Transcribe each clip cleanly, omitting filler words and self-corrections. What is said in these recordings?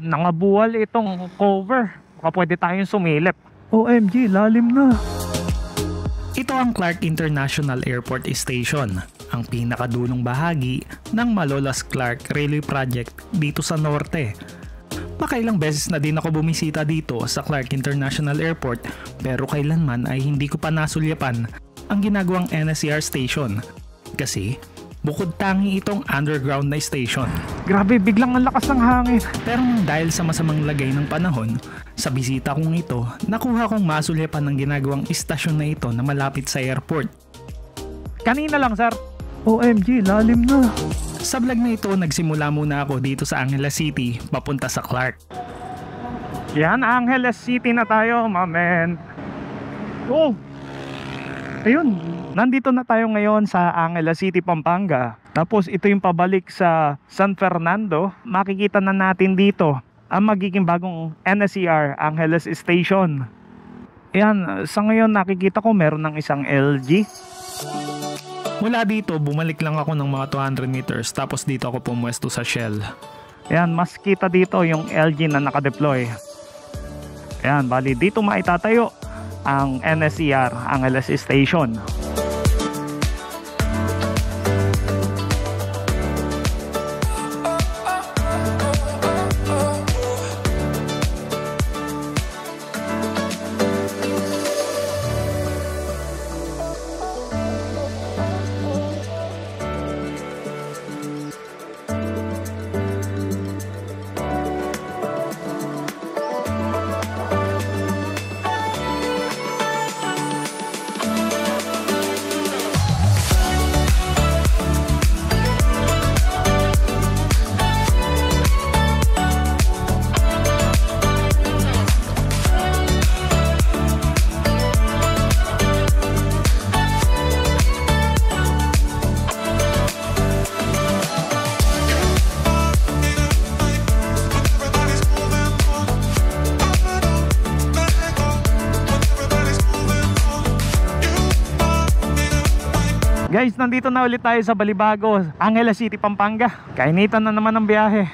nangabuwal itong cover. Baka pwede tayong sumilip. OMG, lalim na. Ito ang Clark International Airport Station, ang pinakadulong bahagi ng Malolos Clark Railway Project dito sa norte. Makailang beses na din ako bumisita dito sa Clark International Airport, pero kailanman ay hindi ko pa nasulyapan ang ginagawang NSER station. Kasi bukod tangi itong underground na station. Grabe, biglang ang lakas ng hangin. Pero dahil sa masamang lagay ng panahon, sa bisita kong ito, nakuha kong masulyapan ng ginagawang istasyon na ito na malapit sa airport. Kanina lang, sir. OMG, lalim na. Sa vlog na ito, nagsimula muna ako dito sa Angeles City, papunta sa Clark. Yan, Angeles City na tayo, mamen. Oh! Ayun, nandito na tayo ngayon sa Angeles City, Pampanga. Tapos ito yung pabalik sa San Fernando. Makikita na natin dito ang magiging bagong NSER Angeles Station. Yan, sa ngayon nakikita ko meron ng isang LG. Mula dito, bumalik lang ako ng mga 200 meters tapos dito ako pumwesto sa Shell. Yan, mas kita dito yung LG na nakadeploy. Yan, bali dito maitatayo ang NSER Angeles Station. Guys, nandito na ulit tayo sa Balibago, Angeles City, Pampanga. Kainitan na naman ang biyahe.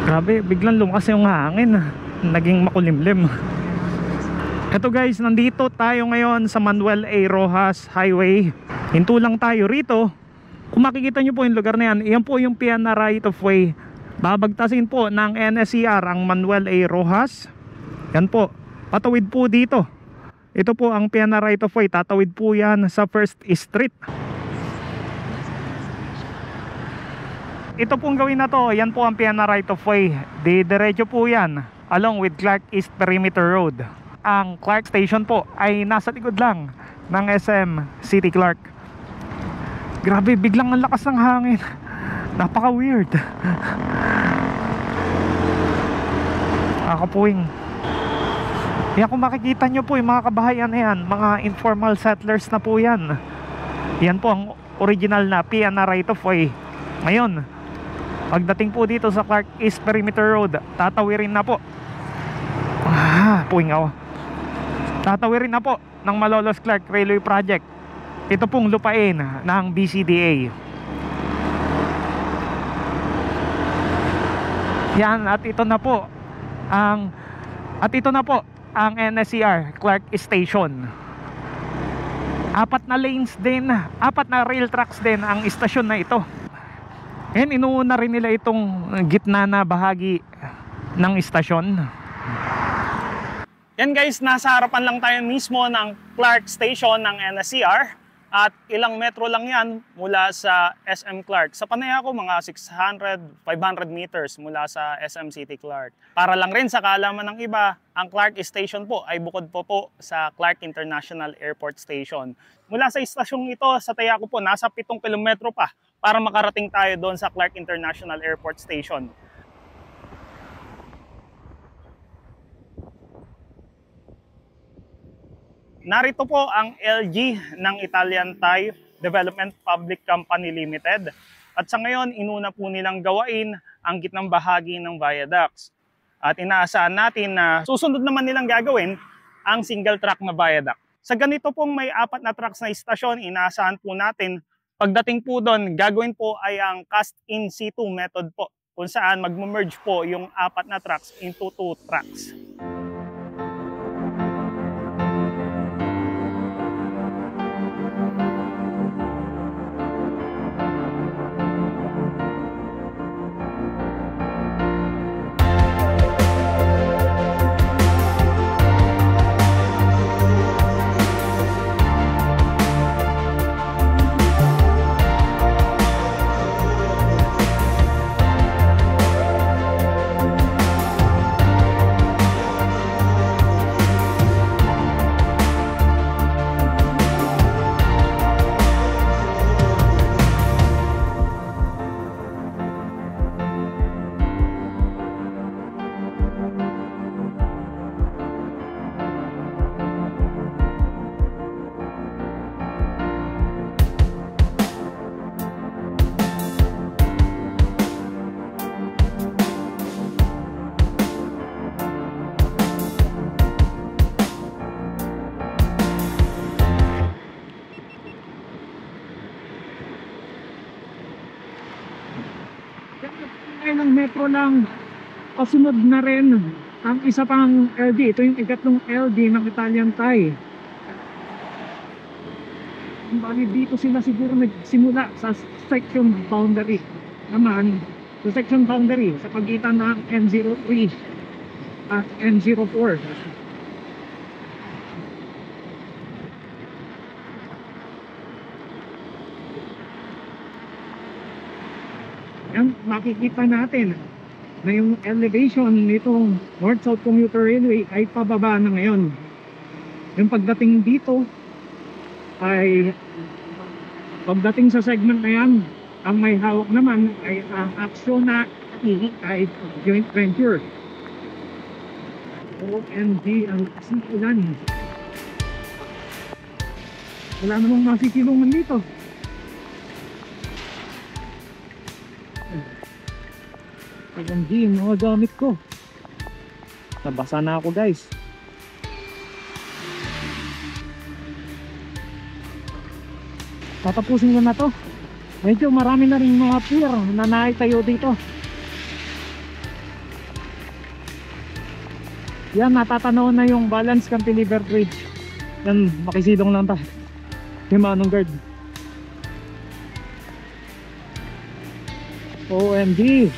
Grabe, biglang lumakas yung hangin. Naging makulimlim. Eto guys, nandito tayo ngayon sa Manuel A. Rojas Highway. Hinto lang tayo rito. Kung makikita nyo po yung lugar na yan, yan po yung Piana right of way. Babagtasin po ng NSER ang Manuel A. Rojas. Yan po, patawid po dito. Ito po ang Piana right of way. Tatawid po yan sa First Street. Ito pong gawin na to, yan po ang Piana right of way. Diretso po yan along with Clark East Perimeter Road. Ang Clark Station po ay nasa likod lang ng SM City Clark. Grabe, biglang ang lakas ng hangin. Napaka weird. Akapuwing. Yan, kung makikita nyo po yung mga kabahayan na yan, mga informal settlers na po yan. Yan po ang original na Piana right of way. Ngayon, pagdating po dito sa Clark East Perimeter Road, tatawirin na po. Puwing ako. Tatawirin na po ng Malolos Clark Railway Project. Ito pong lupain ng BCDA. Yan, at ito na po ang NSER Clark Station. 4 na lanes din, 4 na rail tracks din ang istasyon na ito. And inuuna rin nila itong gitna na bahagi ng istasyon. Yan guys, nasa harapan lang tayo mismo ng Clark Station ng NSER. At ilang metro lang yan mula sa SM Clark. Sa Panay ako, mga 500 meters mula sa SM City Clark. Para lang rin sa kaalaman ng iba, ang Clark Station po ay bukod po sa Clark International Airport Station. Mula sa istasyong ito, sa taya ko po, nasa 7 kilometro pa para makarating tayo doon sa Clark International Airport Station. Narito po ang LG ng Italian Thai Development Public Company Limited. At sa ngayon, inuna po nilang gawain ang gitnang bahagi ng viaducts. At inaasahan natin na susunod naman nilang gagawin ang single track na viaduct. Sa ganito pong may 4 na tracks na istasyon, inaasahan po natin Pagdating po doon, gagawin po ay ang cast in situ method po, kung saan magme-merge po yung 4 na tracks into 2 tracks. Ng metro lang, kasunod na rin ang isa pang LD. Ito yung ikatlong LD ng Italian Thai. Bali dito sila siguro nagsimula sa section boundary naman, sa section boundary sa pagitan ng N03 at N04. Yan, makikita natin na yung elevation nitong North-South Commuter Railway ay pababa na ngayon. Yung pagdating dito ay pagdating sa segment na yan, ang may hawak naman ay ang Acciona ay joint venture. OMG ang ulan. Wala namang masisilungan dito. OMG, mga gamit ko. Nabasa na ako, guys. Tatapusin ko na to. Medyo marami na rin mga pier na naitayo dito. Yan, natatanaw na yung balance cantilever bridge. Yan, makisilong lang tayo. Yung manong guard. OMG.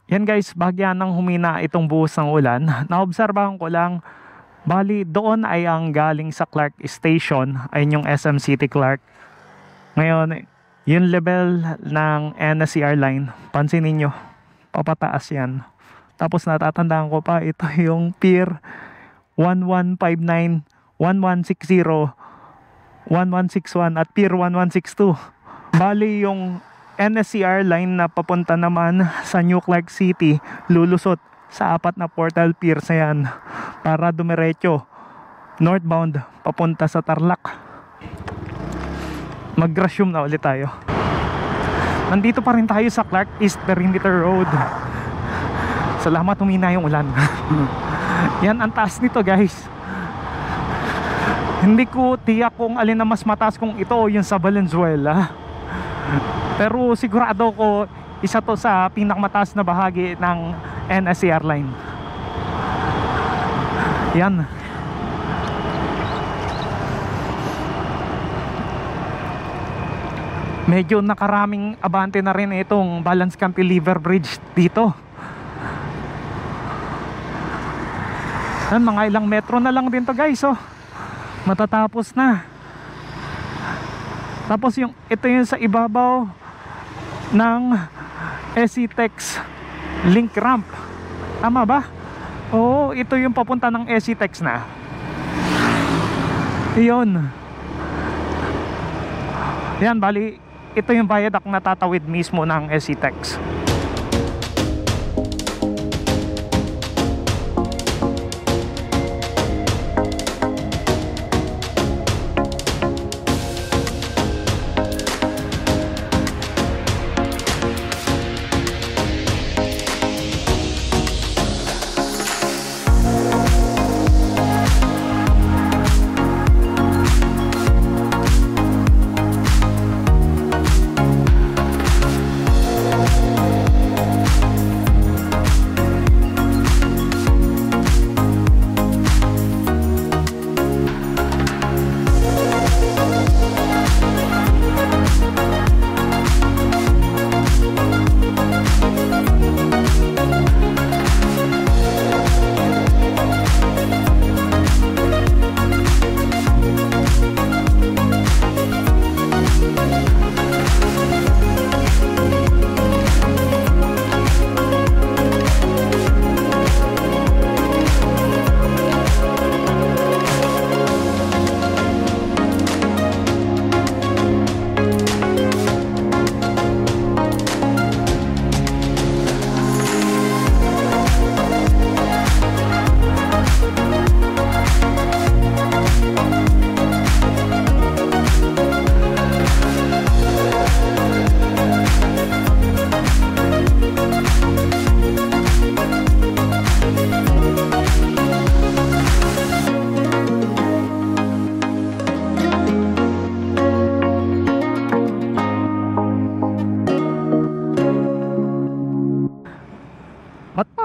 Yan guys, bahagyan ng humina itong buhos ng ulan. Naobserbahan ko lang, bali doon ay ang galing sa Clark Station, ayun yung SM City Clark. Ngayon, yung level ng NSCR line, pansinin nyo, papataas yan. Tapos natatandaan ko pa, ito yung Pier 1159, 1160, 1161 at Pier 1162. Bali yung NSCR line na papunta naman sa New Clark City, lulusot sa 4 na portal piers na yan para dumiretso northbound papunta sa Tarlac. Mag-resume na ulit tayo. Nandito pa rin tayo sa Clark East Perimeter Road. Salamat, humina yung ulan. Yan ang taas nito guys. Hindi ko tiyak kung alin na mas mataas, kung ito o yung sa Valenzuela. Pero sigurado ko isa to sa pinakamataas na bahagi ng NSCR line. Yan. Medyo nakaraming abante na rin itong balance cantilever bridge dito. Yan, mga ilang metro na lang din to guys, oh. Matatapos na. Tapos yung ito yung sa ibabaw ng SCTEX link ramp. Tama ba? Oo, ito yung papunta ng SCTEX na. Iyon. Yan, bali ito yung viaduct na tatawid mismo ng SCTEX.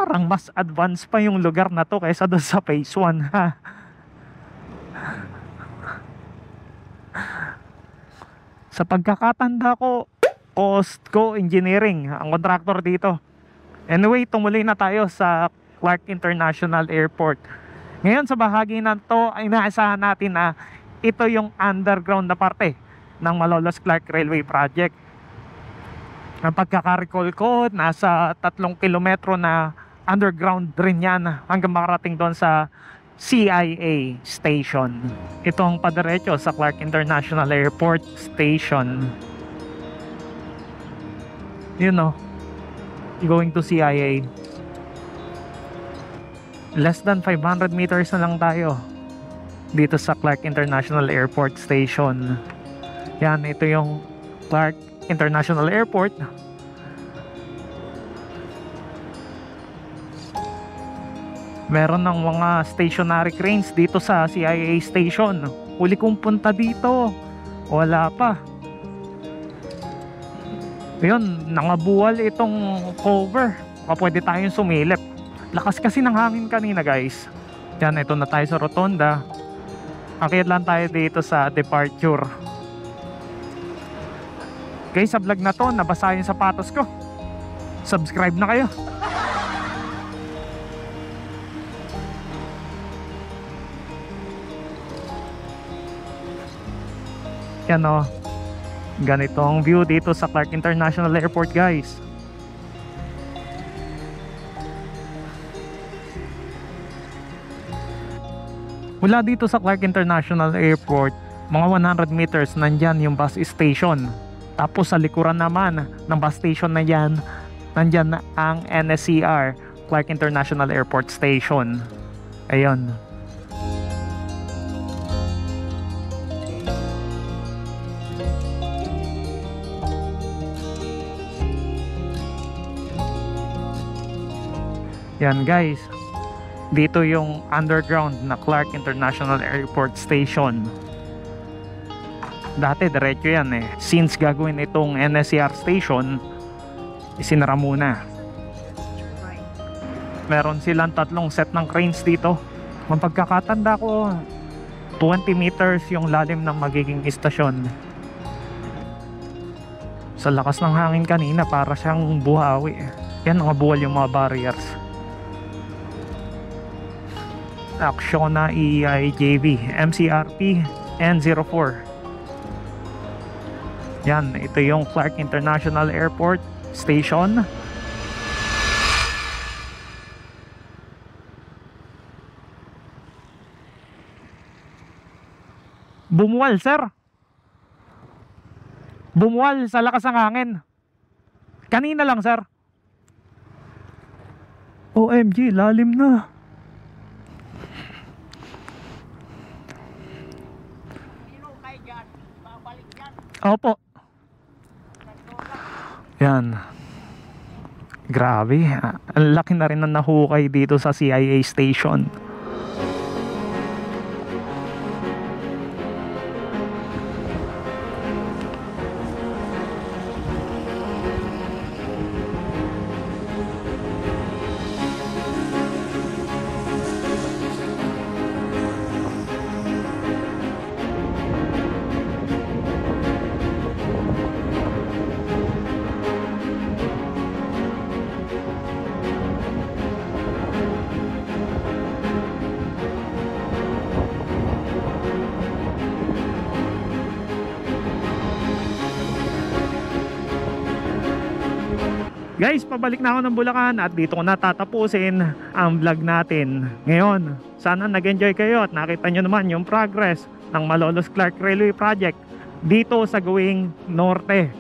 Parang mas advanced pa yung lugar na to kaysa doon sa phase 1 ha. Sa pagkakatanda ko, Costco Engineering ang contractor dito. Anyway, tumuloy na tayo sa Clark International Airport. Ngayon sa bahagi na to ay inaasahan natin na ito yung underground na parte ng Malolos Clark Railway Project. Ang pagkaka-recall ko, nasa 3 kilometro na underground rin yan hanggang makarating doon sa CIA Station. Ito ang padiretso sa Clark International Airport Station. You know, going to CIA. Less than 500 meters na lang tayo dito sa Clark International Airport Station. Yan, ito yung Clark International Airport. Meron ng mga stationary cranes dito sa CIA Station. Huli kong punta dito, wala pa. Ayun, nangabuwal itong cover. Baka pwede tayong sumilip. Lakas kasi ng hangin kanina guys. Yan, ito na tayo sa rotonda. Akit lang tayo dito sa departure. Guys, sa vlog na to, nabasa yung sapatos ko. Subscribe na kayo. Yan o. Ganito ang view dito sa Clark International Airport guys. Mula dito sa Clark International Airport, mga 100 meters nandyan yung bus station. Tapos sa likuran naman ng bus station na yan, nandyan ang NSCR, Clark International Airport Station. Ayun. Yan guys, dito yung underground na Clark International Airport Station. Dati diretso yan eh. Since gagawin itong NSCR station, isinara muna. Meron silang 3 set ng cranes dito. Kung pagkakatanda ko, 20 meters yung lalim ng magiging istasyon. Sa lakas ng hangin kanina, para siyang buhawi. Yan, buwal yung mga barriers. Acciona EIJV MCRP N04. Yan, ito yung Clark International Airport Station. Bumuwal, sir. Bumuwal sa lakas ng hangin. Kanina lang, sir. OMG, lalim na. Opo. Yan. Grabe. Ang laki na rin na nahukay dito sa CIA Station. Guys, pabalik na ako ng Bulacan at dito ko natatapusin ang vlog natin ngayon. Sana nag-enjoy kayo at nakita nyo naman yung progress ng Malolos Clark Railway Project dito sa Gawing Norte.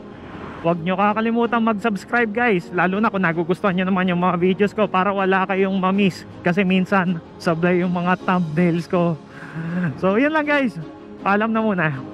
Huwag nyo kakalimutan mag-subscribe guys, lalo na kung nagugustuhan nyo naman yung mga videos ko para wala kayong ma-miss. Kasi minsan sablay yung mga thumbnails ko. So yun lang guys, paalam na muna.